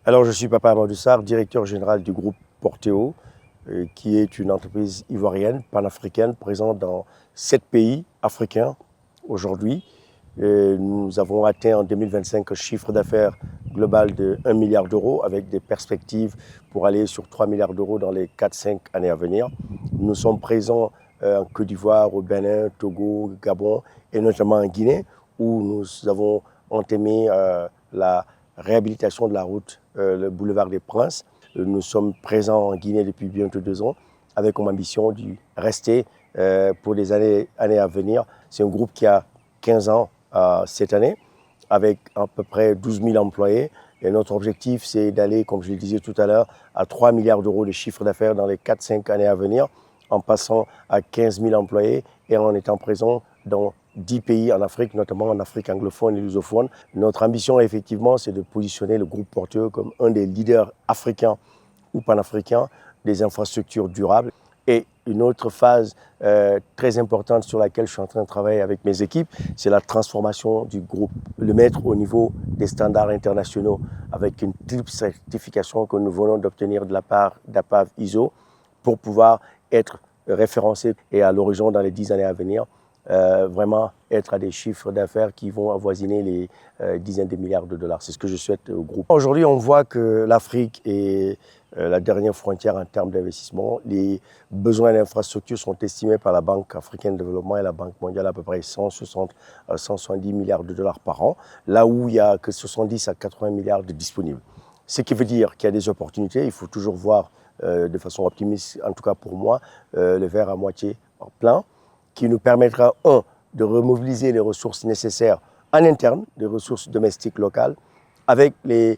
Alors, je suis Papa Amadou Sarr, directeur général du groupe Porteo, qui est une entreprise ivoirienne, panafricaine, présente dans 7 pays africains aujourd'hui. Nous avons atteint en 2025 un chiffre d'affaires global de 1 milliard d'euros avec des perspectives pour aller sur 3 milliards d'euros dans les 4-5 années à venir. Nous sommes présents en Côte d'Ivoire, au Bénin, Togo, Gabon et notamment en Guinée où nous avons entamé la réhabilitation de la route, le boulevard des Princes. Nous sommes présents en Guinée depuis bientôt 2 ans avec comme ambition de rester pour les années à venir. C'est un groupe qui a 15 ans cette année avec à peu près 12 000 employés. Et notre objectif, c'est d'aller, comme je le disais tout à l'heure, à 3 milliards d'euros de chiffre d'affaires dans les 4-5 années à venir, en passant à 15 000 employés et en étant présent dans 10 pays en Afrique, notamment en Afrique anglophone et lusophone. Notre ambition, effectivement, c'est de positionner le groupe Porteo comme un des leaders africains ou panafricains des infrastructures durables. Et une autre phase très importante sur laquelle je suis en train de travailler avec mes équipes, c'est la transformation du groupe, le mettre au niveau des standards internationaux avec une triple certification que nous venons d'obtenir de la part d'APAV ISO pour pouvoir être référencé et à l'horizon dans les 10 années à venir, vraiment être à des chiffres d'affaires qui vont avoisiner les dizaines de milliards de dollars. C'est ce que je souhaite au groupe. Aujourd'hui, on voit que l'Afrique est la dernière frontière en termes d'investissement. Les besoins d'infrastructures sont estimés par la Banque africaine de développement et la Banque mondiale à peu près 160 à 170 milliards de dollars par an, là où il n'y a que 70 à 80 milliards de disponibles. Ce qui veut dire qu'il y a des opportunités. Il faut toujours voir de façon optimiste, en tout cas pour moi, le verre à moitié plein, qui nous permettra, de remobiliser les ressources nécessaires en interne, des ressources domestiques locales, avec les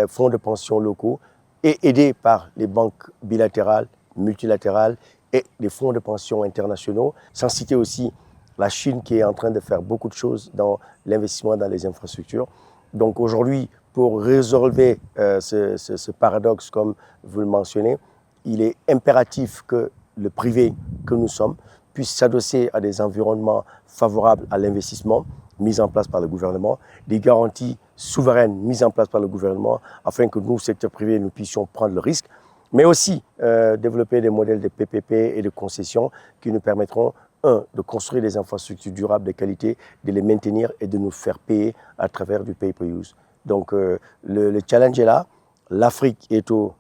fonds de pension locaux et aidés par les banques bilatérales, multilatérales et les fonds de pension internationaux, sans citer aussi la Chine qui est en train de faire beaucoup de choses dans l'investissement dans les infrastructures. Donc aujourd'hui, pour résolver ce paradoxe, comme vous le mentionnez, il est impératif que le privé que nous sommes puisse s'adosser à des environnements favorables à l'investissement mis en place par le gouvernement, des garanties souveraines mises en place par le gouvernement afin que nous, secteur privé, nous puissions prendre le risque, mais aussi développer des modèles de PPP et de concessions qui nous permettront, de construire des infrastructures durables de qualité, de les maintenir et de nous faire payer à travers du pay-per-use. Donc le challenge est là, l'Afrique est au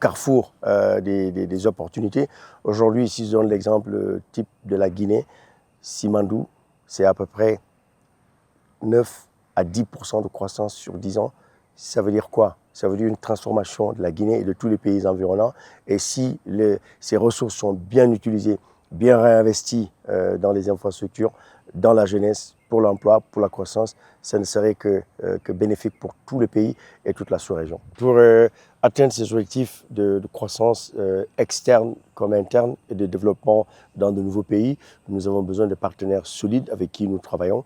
carrefour des opportunités. Aujourd'hui, si je donne l'exemple type de la Guinée, Simandou, c'est à peu près 9 à 10% de croissance sur 10 ans. Ça veut dire quoi? Ça veut dire une transformation de la Guinée et de tous les pays environnants. Et si ces ressources sont bien utilisées, bien réinvesties dans les infrastructures, dans la jeunesse, pour l'emploi, pour la croissance, ça ne serait que bénéfique pour tous les pays et toute la sous-région. Pour atteindre ces objectifs de croissance externe comme interne et de développement dans de nouveaux pays, nous avons besoin de partenaires solides avec qui nous travaillons.